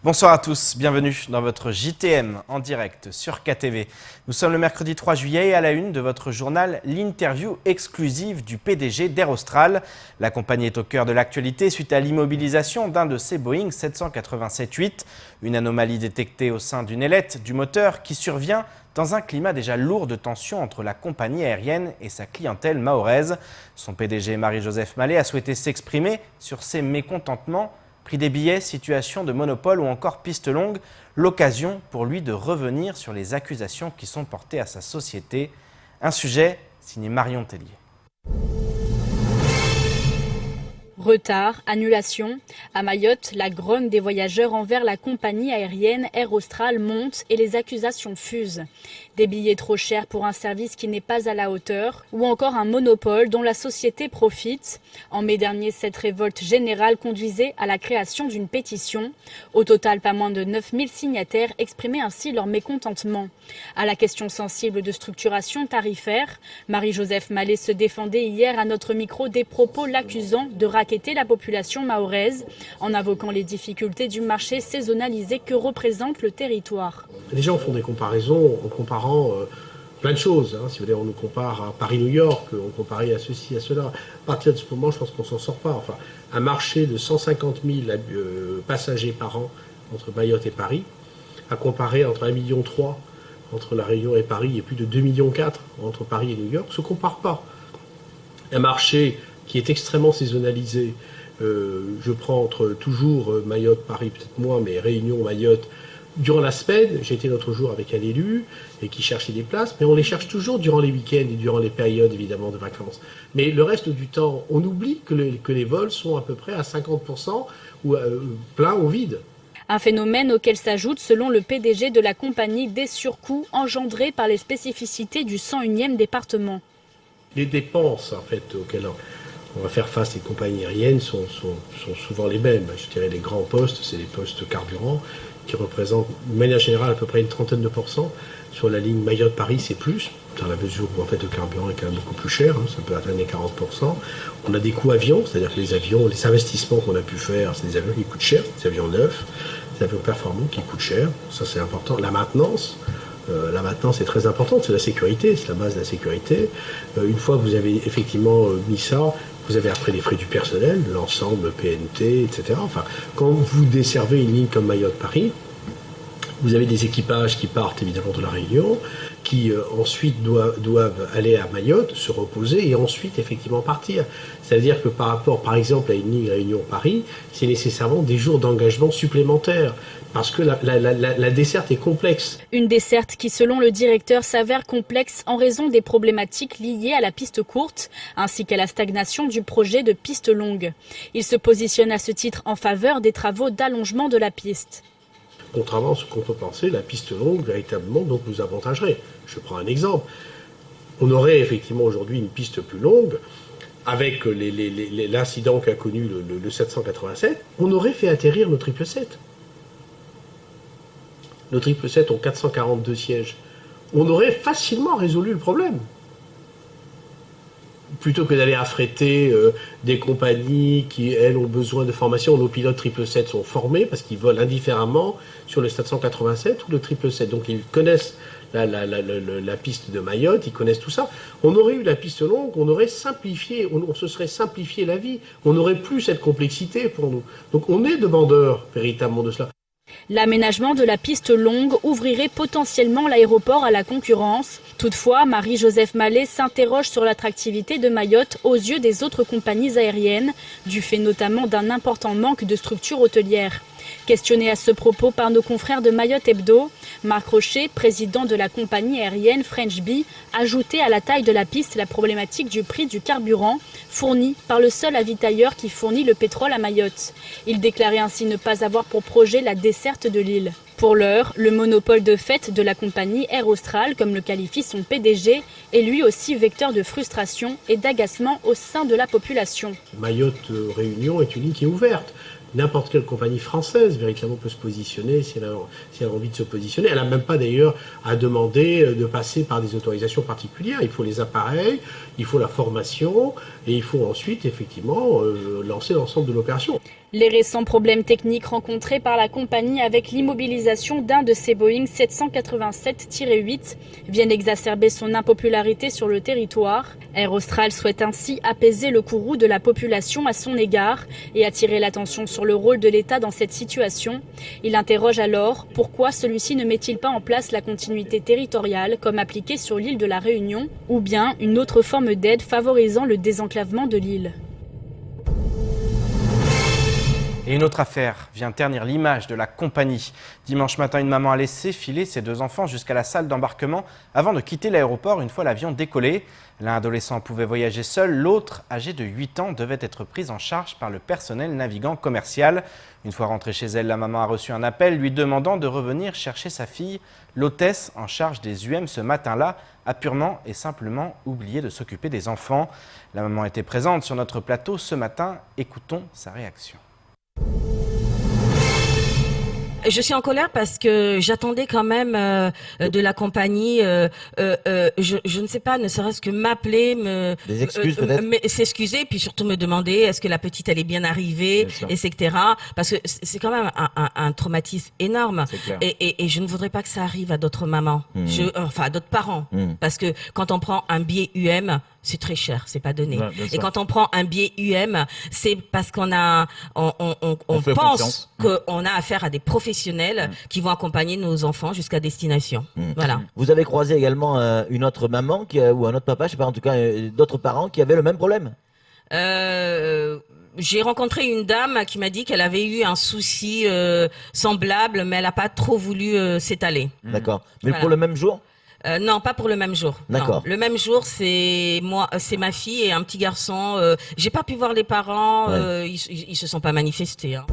Bonsoir à tous, bienvenue dans votre JTM en direct sur KTV. Nous sommes le mercredi 3 juillet et à la une de votre journal, l'interview exclusive du PDG d'Air Austral. La compagnie est au cœur de l'actualité suite à l'immobilisation d'un de ses Boeing 787-8, une anomalie détectée au sein d'une ailette du moteur qui survient dans un climat déjà lourd de tension entre la compagnie aérienne et sa clientèle mahoraise. Son PDG Marie-Joseph Mallet a souhaité s'exprimer sur ses mécontentements. Prix des billets, situation de monopole ou encore piste longue, l'occasion pour lui de revenir sur les accusations qui sont portées à sa société. Un sujet signé Marion Tellier. Retard, annulation. À Mayotte, la grogne des voyageurs envers la compagnie aérienne Air Austral monte et les accusations fusent. Des billets trop chers pour un service qui n'est pas à la hauteur ou encore un monopole dont la société profite. En mai dernier, cette révolte générale conduisait à la création d'une pétition. Au total, pas moins de 9000 signataires exprimaient ainsi leur mécontentement. À la question sensible de structuration tarifaire, Marie-Joseph Mallet se défendait hier à notre micro des propos l'accusant de raqueter la population mahoraise en invoquant les difficultés du marché saisonnalisé que représente le territoire. Les gens font des comparaisons en comparant plein de choses. Si vous voulez, on nous compare à Paris-New York, on compare à ceci, à cela. À partir de ce moment, je pense qu'on s'en sort pas. Enfin, un marché de 150 000 passagers par an entre Mayotte et Paris, à comparer entre 1,3 million entre La Réunion et Paris et plus de 2,4 millions entre Paris et New York, ne se compare pas. Un marché qui est extrêmement saisonnalisé. Je prends toujours Mayotte, Paris, peut-être moins, mais Réunion, Mayotte. Durant la semaine, j'étais l'autre jour avec un élu et qui cherchait des places, mais on les cherche toujours durant les week-ends et durant les périodes évidemment de vacances. Mais le reste du temps, on oublie que les vols sont à peu près à 50% ou plein ou vide. Un phénomène auquel s'ajoute, selon le PDG de la compagnie, des surcoûts engendrés par les spécificités du 101e département. Les dépenses en fait auxquelles on va faire face, les compagnies aériennes sont souvent les mêmes. Je dirais les grands postes, c'est les postes carburants qui représentent de manière générale à peu près une trentaine de pourcents. Sur la ligne Mayotte-Paris, c'est plus, dans la mesure où en fait, le carburant est quand même beaucoup plus cher, ça peut atteindre les 40%. On a des coûts avions, c'est-à-dire que les avions, les investissements qu'on a pu faire, c'est des avions qui coûtent cher, des avions neufs, des avions performants qui coûtent cher, ça c'est important. La maintenance est très importante, c'est la sécurité, c'est la base de la sécurité. Une fois que vous avez effectivement mis ça, vous avez après les frais du personnel, l'ensemble PNT, etc. Enfin, quand vous desservez une ligne comme Mayotte-Paris, vous avez des équipages qui partent évidemment de la Réunion, qui ensuite doivent aller à Mayotte, se reposer et ensuite effectivement partir. C'est-à-dire que par rapport par exemple à une ligne Réunion-Paris, c'est nécessairement des jours d'engagement supplémentaires. Parce que la desserte est complexe. Une desserte qui, selon le directeur, s'avère complexe en raison des problématiques liées à la piste courte, ainsi qu'à la stagnation du projet de piste longue. Il se positionne à ce titre en faveur des travaux d'allongement de la piste. Contrairement à ce qu'on peut penser, la piste longue, véritablement, donc nous avantagerait. Je prends un exemple. On aurait effectivement aujourd'hui une piste plus longue, avec l'incident qu'a connu le 787, on aurait fait atterrir nos 777. Nos 777 ont 442 sièges. On aurait facilement résolu le problème. Plutôt que d'aller affréter des compagnies qui, elles, ont besoin de formation. Nos pilotes 777 sont formés parce qu'ils volent indifféremment sur le 787 ou le 777. Donc ils connaissent la piste de Mayotte, ils connaissent tout ça. On aurait eu la piste longue, on aurait simplifié, on se serait simplifié la vie. On n'aurait plus cette complexité pour nous. Donc on est demandeur véritablement de cela. L'aménagement de la piste longue ouvrirait potentiellement l'aéroport à la concurrence. Toutefois, Marie-Joseph Mallet s'interroge sur l'attractivité de Mayotte aux yeux des autres compagnies aériennes, du fait notamment d'un important manque de structures hôtelières. Questionné à ce propos par nos confrères de Mayotte Hebdo, Marc Rocher, président de la compagnie aérienne French Bee, ajoutait à la taille de la piste la problématique du prix du carburant, fourni par le seul avitailleur qui fournit le pétrole à Mayotte. Il déclarait ainsi ne pas avoir pour projet la desserte de l'île. Pour l'heure, le monopole de fait de la compagnie Air Austral, comme le qualifie son PDG, est lui aussi vecteur de frustration et d'agacement au sein de la population. Mayotte-Réunion est une ligne qui est ouverte. n'importe quelle compagnie française véritablement peut se positionner si elle a envie de se positionner. Elle n'a même pas d'ailleurs à demander de passer par des autorisations particulières. Il faut les appareils, il faut la formation et il faut ensuite effectivement lancer l'ensemble de l'opération. Les récents problèmes techniques rencontrés par la compagnie avec l'immobilisation d'un de ses Boeing 787-8 viennent exacerber son impopularité sur le territoire. Air Austral souhaite ainsi apaiser le courroux de la population à son égard et attirer l'attention sur le rôle de l'État dans cette situation. Il interroge alors pourquoi celui-ci ne met-il pas en place la continuité territoriale comme appliquée sur l'île de la Réunion ou bien une autre forme d'aide favorisant le désenclavement de l'île. Et une autre affaire vient ternir l'image de la compagnie. Dimanche matin, une maman a laissé filer ses 2 enfants jusqu'à la salle d'embarquement avant de quitter l'aéroport une fois l'avion décollé. L'un adolescent pouvait voyager seul, l'autre, âgé de 8 ans, devait être pris en charge par le personnel navigant commercial. Une fois rentrée chez elle, la maman a reçu un appel lui demandant de revenir chercher sa fille. L'hôtesse en charge des UM ce matin-là a purement et simplement oublié de s'occuper des enfants. La maman était présente sur notre plateau ce matin. Écoutons sa réaction. Je suis en colère parce que j'attendais quand même de la compagnie, je ne sais pas, ne serait-ce que m'appeler, des excuses peut-être, s'excuser, puis surtout me demander est-ce que la petite elle est bien arrivée, etc. Parce que c'est quand même un traumatisme énorme. Et je ne voudrais pas que ça arrive à d'autres mamans, enfin à d'autres parents, parce que quand on prend un billet UM, c'est très cher, c'est pas donné. Ouais, et quand on prend un billet UM, c'est parce qu'on a, on pense qu'on a affaire à des professionnels qui vont accompagner nos enfants jusqu'à destination. Voilà. Vous avez croisé également une autre maman ou un autre papa, je sais pas, en tout cas d'autres parents qui avaient le même problème. J'ai rencontré une dame qui m'a dit qu'elle avait eu un souci semblable, mais elle n'a pas trop voulu s'étaler. D'accord. Mais pour le même jour? Non, pas pour le même jour. D'accord. Le même jour, c'est moi, c'est ma fille et un petit garçon. J'ai pas pu voir les parents. Ils se sont pas manifestés. Hein.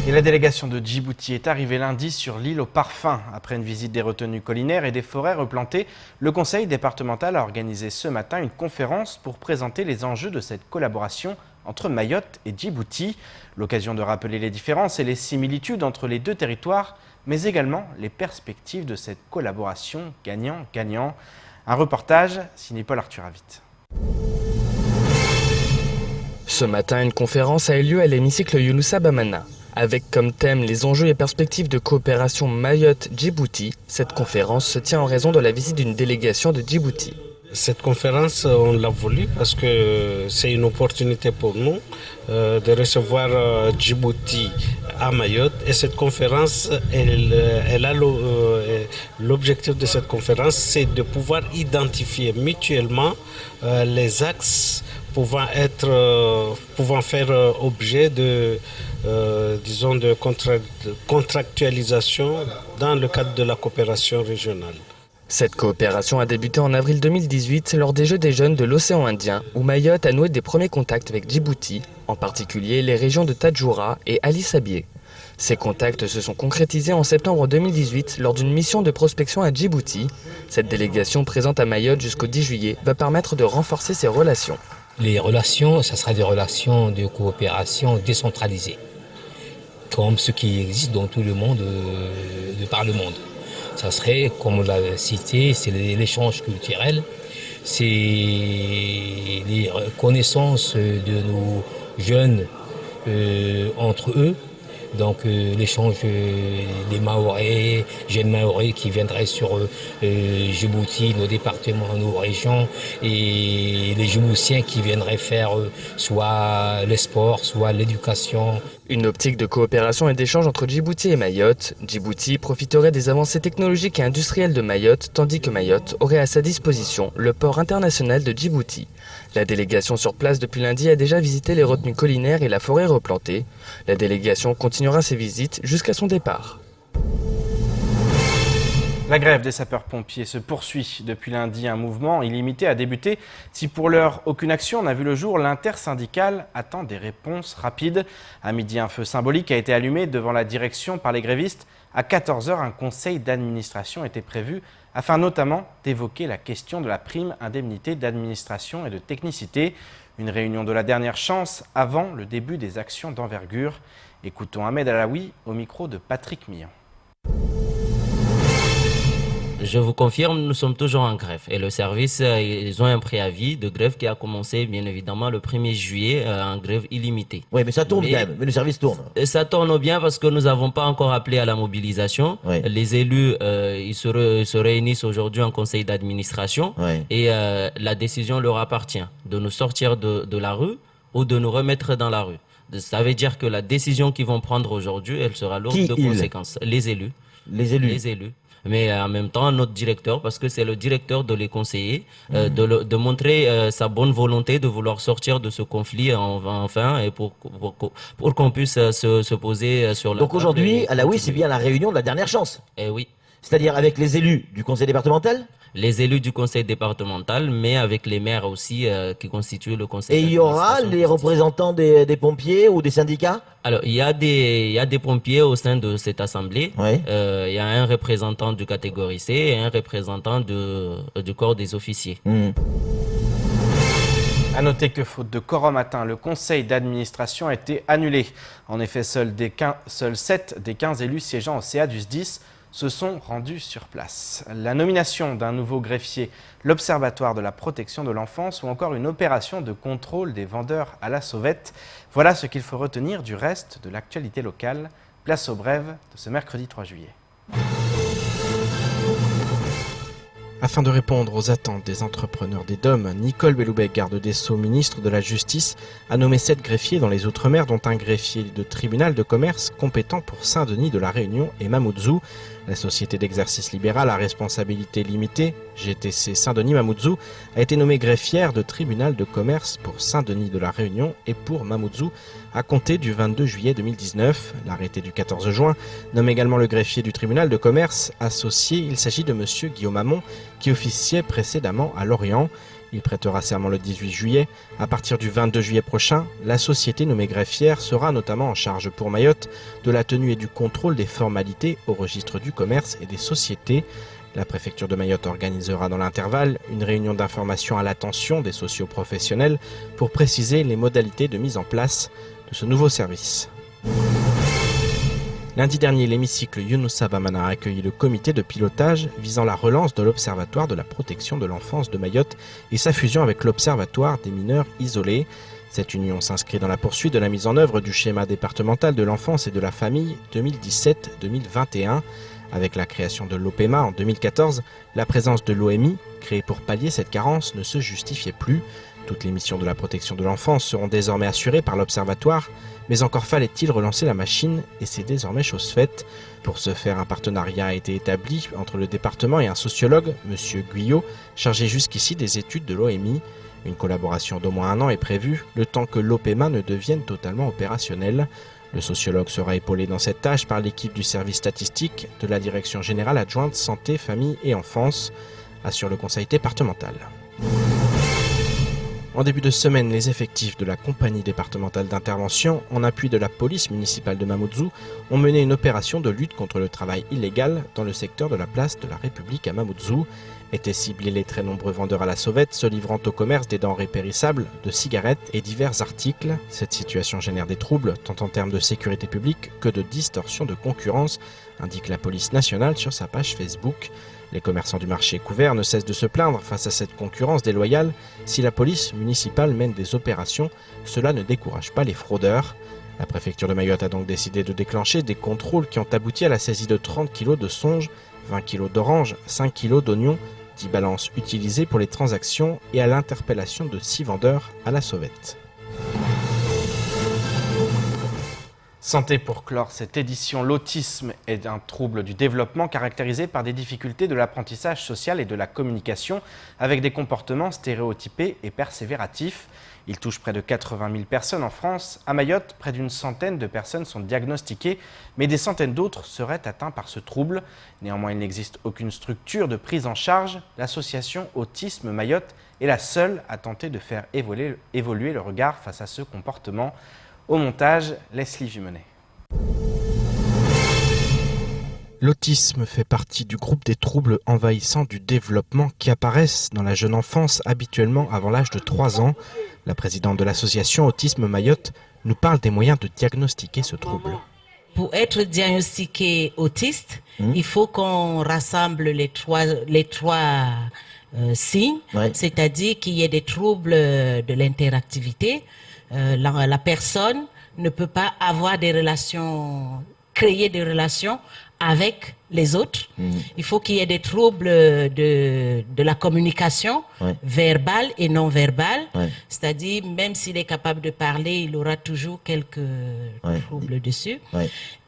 Et la délégation de Djibouti est arrivée lundi sur l'île aux parfums. Après une visite des retenues collinaires et des forêts replantées, le conseil départemental a organisé ce matin une conférence pour présenter les enjeux de cette collaboration entre Mayotte et Djibouti. L'occasion de rappeler les différences et les similitudes entre les 2 territoires, mais également les perspectives de cette collaboration gagnant-gagnant. Un reportage signé Paul Arthur Avit. Ce matin, une conférence a eu lieu à l'hémicycle Younoussa Bamana. Avec comme thème les enjeux et perspectives de coopération Mayotte-Djibouti, cette conférence se tient en raison de la visite d'une délégation de Djibouti. Cette conférence, on l'a voulu parce que c'est une opportunité pour nous de recevoir Djibouti à Mayotte. Et cette conférence, elle a l'objectif de cette conférence, c'est de pouvoir identifier mutuellement les axes pouvant faire objet de contractualisation dans le cadre de la coopération régionale. Cette coopération a débuté en avril 2018 lors des Jeux des jeunes de l'océan Indien, où Mayotte a noué des premiers contacts avec Djibouti, en particulier les régions de Tadjoura et Ali Sabié. Ces contacts se sont concrétisés en septembre 2018 lors d'une mission de prospection à Djibouti. Cette délégation présente à Mayotte jusqu'au 10 juillet va permettre de renforcer ces relations. Les relations, ça sera des relations de coopération décentralisées, comme ce qui existe dans tout le monde, de par le monde. Ça serait, comme on l'a cité, c'est l'échange culturel, c'est les connaissances de nos jeunes entre eux. Donc l'échange des Mahorais, jeunes Mahorais qui viendraient sur Djibouti, nos départements, nos régions, et les Djiboutiens qui viendraient faire soit les sports, soit l'éducation. Une optique de coopération et d'échange entre Djibouti et Mayotte. Djibouti profiterait des avancées technologiques et industrielles de Mayotte, tandis que Mayotte aurait à sa disposition le port international de Djibouti. La délégation sur place depuis lundi a déjà visité les retenues collinaires et la forêt replantée. La délégation continuera ses visites jusqu'à son départ. La grève des sapeurs-pompiers se poursuit depuis lundi. Un mouvement illimité a débuté. Si pour l'heure, aucune action n'a vu le jour, l'intersyndicale attend des réponses rapides. À midi, un feu symbolique a été allumé devant la direction par les grévistes. À 14h, un conseil d'administration était prévu afin notamment d'évoquer la question de la prime indemnité d'administration et de technicité. Une réunion de la dernière chance avant le début des actions d'envergure. Écoutons Ahmed Alaoui au micro de Patrick Millon. Je vous confirme, nous sommes toujours en grève. Et le service, ils ont un préavis de grève qui a commencé, bien évidemment, le 1er juillet, en grève illimitée. Oui, mais ça tourne quand même. Mais le service tourne. Ça tourne bien parce que nous n'avons pas encore appelé à la mobilisation. Oui. Les élus, ils se réunissent aujourd'hui en conseil d'administration. Oui. Et la décision leur appartient de nous sortir de la rue ou de nous remettre dans la rue. Ça veut dire que la décision qu'ils vont prendre aujourd'hui, elle sera lourde de conséquences. Les élus. Les élus. Les élus. Mais en même temps, notre directeur, parce que c'est le directeur de les conseiller, de montrer sa bonne volonté de vouloir sortir de ce conflit enfin, et pour qu'on puisse se poser sur la Donc aujourd'hui, Alaoui, c'est bien la réunion de la dernière chance. Eh oui. C'est-à-dire avec les élus du conseil départemental ? Les élus du conseil départemental, mais avec les maires aussi qui constituent le conseil. Et il y aura les représentants des pompiers ou des syndicats ? Alors, il y a des pompiers au sein de cette assemblée. Oui. Il y a un représentant du catégorie C et un représentant du corps des officiers. A noter que faute de quorum atteint, le conseil d'administration a été annulé. En effet, seuls 7 des 15 élus siégeant au CA du SDIS se sont rendus sur place. La nomination d'un nouveau greffier, l'Observatoire de la protection de l'enfance ou encore une opération de contrôle des vendeurs à la sauvette. Voilà ce qu'il faut retenir du reste de l'actualité locale. Place aux brèves de ce mercredi 3 juillet. Afin de répondre aux attentes des entrepreneurs des DOM, Nicole Belloubet, garde des Sceaux, ministre de la Justice, a nommé 7 greffiers dans les Outre-mer, dont un greffier de tribunal de commerce compétent pour Saint-Denis de la Réunion et Mamoudzou. La société d'exercice libéral à responsabilité limitée, GTC Saint-Denis Mamoudzou, a été nommée greffière de tribunal de commerce pour Saint-Denis de la Réunion et pour Mamoudzou à compter du 22 juillet 2019. L'arrêté du 14 juin nomme également le greffier du tribunal de commerce associé. Il s'agit de M. Guillaume Hamon, qui officiait précédemment à Lorient. Il prêtera serment le 18 juillet. À partir du 22 juillet prochain, la société nommée greffière sera notamment en charge pour Mayotte de la tenue et du contrôle des formalités au registre du commerce et des sociétés. La préfecture de Mayotte organisera dans l'intervalle une réunion d'information à l'attention des socioprofessionnels pour préciser les modalités de mise en place de ce nouveau service. Lundi dernier, l'hémicycle Younoussa Bamana a accueilli le comité de pilotage visant la relance de l'Observatoire de la protection de l'enfance de Mayotte et sa fusion avec l'Observatoire des mineurs isolés. Cette union s'inscrit dans la poursuite de la mise en œuvre du schéma départemental de l'enfance et de la famille 2017-2021. Avec la création de l'OPEMA en 2014, la présence de l'OMI, créée pour pallier cette carence, ne se justifiait plus. Toutes les missions de la protection de l'enfance seront désormais assurées par l'Observatoire, mais encore fallait-il relancer la machine et c'est désormais chose faite. Pour ce faire, un partenariat a été établi entre le département et un sociologue, M. Guyot, chargé jusqu'ici des études de l'OMI. Une collaboration d'au moins 1 an est prévue, le temps que l'OPEMA ne devienne totalement opérationnel. Le sociologue sera épaulé dans cette tâche par l'équipe du service statistique de la Direction générale adjointe Santé, Famille et Enfance, assure le conseil départemental. En début de semaine, les effectifs de la compagnie départementale d'intervention, en appui de la police municipale de Mamoudzou, ont mené une opération de lutte contre le travail illégal dans le secteur de la place de la République à Mamoudzou. Étaient ciblés les très nombreux vendeurs à la sauvette se livrant au commerce des denrées périssables, de cigarettes et divers articles. Cette situation génère des troubles, tant en termes de sécurité publique que de distorsion de concurrence, indique la police nationale sur sa page Facebook. Les commerçants du marché couvert ne cessent de se plaindre face à cette concurrence déloyale. Si la police municipale mène des opérations, cela ne décourage pas les fraudeurs. La préfecture de Mayotte a donc décidé de déclencher des contrôles qui ont abouti à la saisie de 30 kg de songe, 20 kg d'orange, 5 kg d'oignons, 10 balances utilisées pour les transactions et à l'interpellation de 6 vendeurs à la sauvette. Santé pour clore cette édition, l'autisme est un trouble du développement caractérisé par des difficultés de l'apprentissage social et de la communication avec des comportements stéréotypés et persévératifs. Il touche près de 80 000 personnes en France. À Mayotte, près d'une centaine de personnes sont diagnostiquées, mais des centaines d'autres seraient atteints par ce trouble. Néanmoins, il n'existe aucune structure de prise en charge. L'association Autisme Mayotte est la seule à tenter de faire évoluer le regard face à ce comportement. Au montage, Leslie Jumenet. L'autisme fait partie du groupe des troubles envahissants du développement qui apparaissent dans la jeune enfance habituellement avant l'âge de 3 ans. La présidente de l'association Autisme Mayotte nous parle des moyens de diagnostiquer ce trouble. Pour être diagnostiqué autiste, il faut qu'on rassemble les trois signes, c'est-à-dire qu'il y ait des troubles de l'interactivité. La personne ne peut pas avoir créer des relations avec les autres. Il faut qu'il y ait des troubles de la communication verbale et non verbale. C'est-à-dire, même s'il est capable de parler, il aura toujours quelques troubles dessus.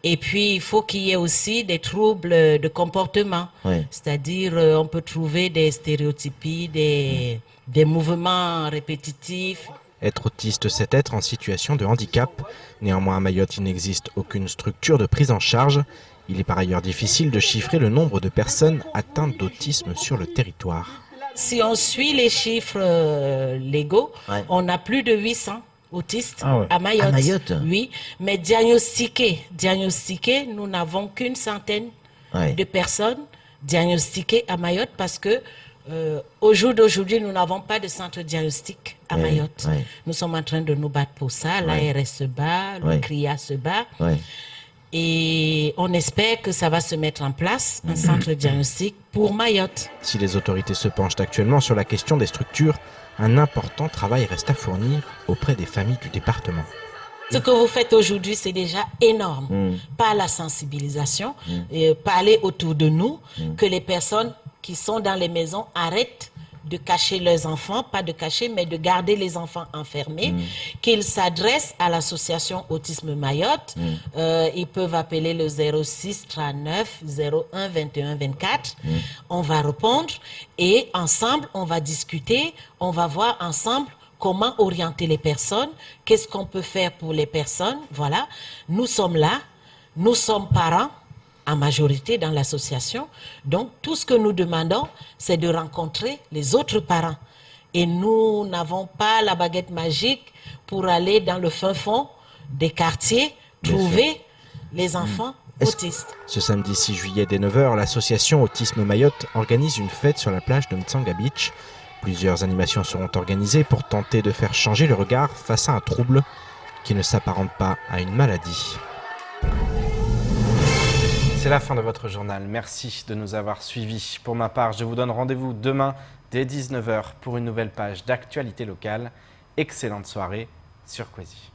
Et puis, il faut qu'il y ait aussi des troubles de comportement. C'est-à-dire, on peut trouver des stéréotypies, des mouvements répétitifs. Être autiste, c'est être en situation de handicap. Néanmoins, à Mayotte, il n'existe aucune structure de prise en charge. Il est par ailleurs difficile de chiffrer le nombre de personnes atteintes d'autisme sur le territoire. Si on suit les chiffres légaux, on a plus de 800 autistes à Mayotte. À Mayotte. Oui, mais diagnostiqués, nous n'avons qu'une centaine de personnes diagnostiquées à Mayotte parce que au jour d'aujourd'hui, nous n'avons pas de centre diagnostic à Mayotte. Nous sommes en train de nous battre pour ça. L'ARS se bat, le CRIA se bat. Et on espère que ça va se mettre en place, un centre diagnostic pour Mayotte. Si les autorités se penchent actuellement sur la question des structures, un important travail reste à fournir auprès des familles du département. Ce que vous faites aujourd'hui, c'est déjà énorme. Par la sensibilisation, parler autour de nous, que les personnes qui sont dans les maisons arrêtent de cacher leurs enfants, pas de cacher, mais de garder les enfants enfermés, qu'ils s'adressent à l'association Autisme Mayotte. Ils peuvent appeler le 06 39 01 21 24. On va répondre et ensemble, on va discuter, on va voir ensemble comment orienter les personnes, qu'est-ce qu'on peut faire pour les personnes. Voilà, nous sommes là, nous sommes parents, en majorité dans l'association. Donc, tout ce que nous demandons, c'est de rencontrer les autres parents. Et nous n'avons pas la baguette magique pour aller dans le fin fond des quartiers, trouver les enfants autistes. Ce samedi 6 juillet dès 9h, l'association Autisme Mayotte organise une fête sur la plage de Mtsanga Beach. Plusieurs animations seront organisées pour tenter de faire changer le regard face à un trouble qui ne s'apparente pas à une maladie. C'est la fin de votre journal. Merci de nous avoir suivis. Pour ma part, je vous donne rendez-vous demain dès 19h pour une nouvelle page d'actualité locale. Excellente soirée sur Kwezi.